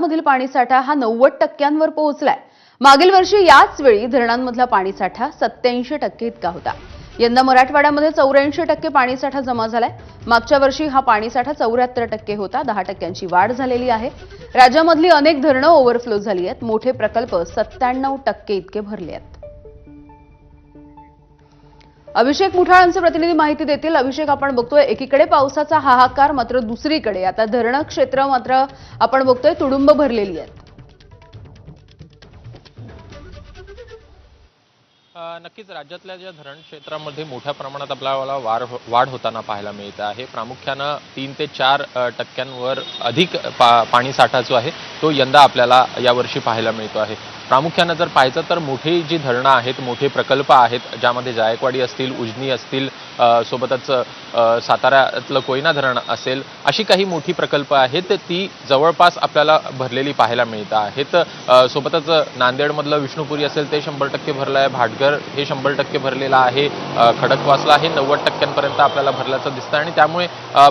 मधील पाणीसाठा हा 90% पोहोचलाय। मागील वर्षी याच वेळी धरणांमधला पाणीसाठा 87% इतका होता। यंदा मराठवाड्यामध्ये 84% पाणीसाठा जमा झालाय। मागच्या वर्षी हा पाणीसाठा 74% होता। 10%ची वाढ झालेली आहे। राज्यामधली अनेक धरणं ओव्हरफ्लो झाली आहेत। मोठे प्रकल्प 97% इतके भरले आहेत। अभिषेक मुठाळांचे प्रतिनिधी माहिती देतील। अभिषेक, आपण बघतोय एकीकडे पावसाचा हाहाकार, मात्र दुसरीकडे आता धरण क्षेत्र मात्र आपण बघतोय तुडुंब भरलेली आहेत। नक्कीच राज्यातल्या ज्या धरण क्षेत्रामध्ये मोठ्या प्रमाणात आपल्याला वाढ होताना पाहायला मिळते आहे। प्रामुख्यानं 3 ते 4 टक्क्यांवर अधिक पाणीसाठा जो आहे तो यंदा आपल्याला यावर्षी पाहायला मिळतो आहे। प्रामुख्यानं जर पाहायचं तर मोठी जी धरणं आहेत, मोठे प्रकल्प आहेत, ज्यामध्ये जायकवाडी असतील, उजनी असतील, सोबतच साताऱ्यातलं कोयना धरण असेल, अशी काही मोठी प्रकल्प आहेत ती जवळपास आपल्याला भरलेली पाहायला मिळत आहेत। सोबतच नांदेडमधलं विष्णुपुरी असेल ते 100% भरलं आहे। भाटघर हे 100% भरलेलं आहे। खडकवासला हे 90% आपल्याला भरल्याचं दिसतं आणि त्यामुळे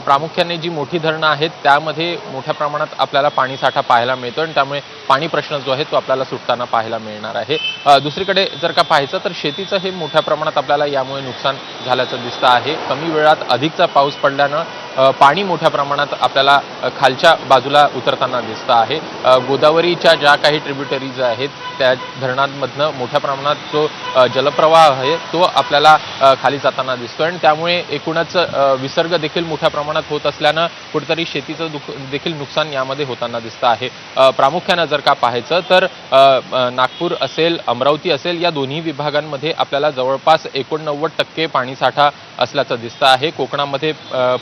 प्रामुख्याने जी मोठी धरणं आहेत त्यामध्ये मोठ्या प्रमाणात आपल्याला पाणीसाठा पाहायला मिळतो आणि त्यामुळे पाणी प्रश्न जो आहे तो आपल्याला सुटताना पाहायला मिळणार आहे। दुसरीकडे जर का पाहायचं तर शेतीचं हे मोठ्या प्रमाणात आपल्याला यामुळे नुकसान झाल्याचं दिसतं आहे। कमी वेळात अधिकचा पाऊस पडल्यानं पाणी मोठ्या प्रमाणात आपल्याला खालच्या बाजूला उतरताना दिसतं आहे। गोदावरीच्या ज्या काही ट्रिब्युटरीज आहेत त्या धरणांमधनं मोठ्या प्रमाणात जो जलप्रवाह आहे तो आपल्याला खाली जाताना दिसतो आणि त्यामुळे एकूणच विसर्ग देखील मोठ्या प्रमाणात होत असल्यानं कुठेतरी शेतीचं देखील नुकसान यामध्ये होताना दिसतं आहे। प्रामुख्यानं जर का पाहायचं तर नागपूर असेल, अमरावती असेल, या दोन्ही विभागांमध्ये आपल्याला जवळपास 89% पाणीसाठा असल्याचं दिसतं आहे। कोकणामध्ये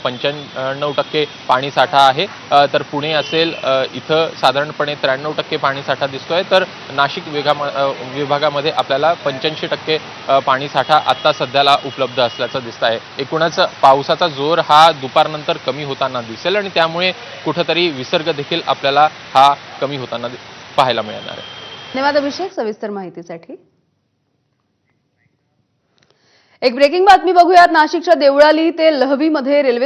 95% पाणीसाठा आहे, तर पुणे असेल इथं साधारणपणे 93% पाणीसाठा दिसतोय, तर नाशिक विभागामध्ये आपल्याला 85% पाणीसाठा आता सध्याला उपलब्ध असल्याचं दिसत आहे। एकूणच पावसाचा जोर हा दुपारनंतर कमी होताना दिसेल आणि त्यामुळे कुठेतरी विसर्ग देखील आपल्याला हा कमी होताना पाहायला मिळणार आहे। धन्यवाद अभिषेक सविस्तर माहितीसाठी। एक ब्रेकिंग बातमी बघूयात। नाशिकच्या देवळाली ते लहवीमध्ये रेल्वे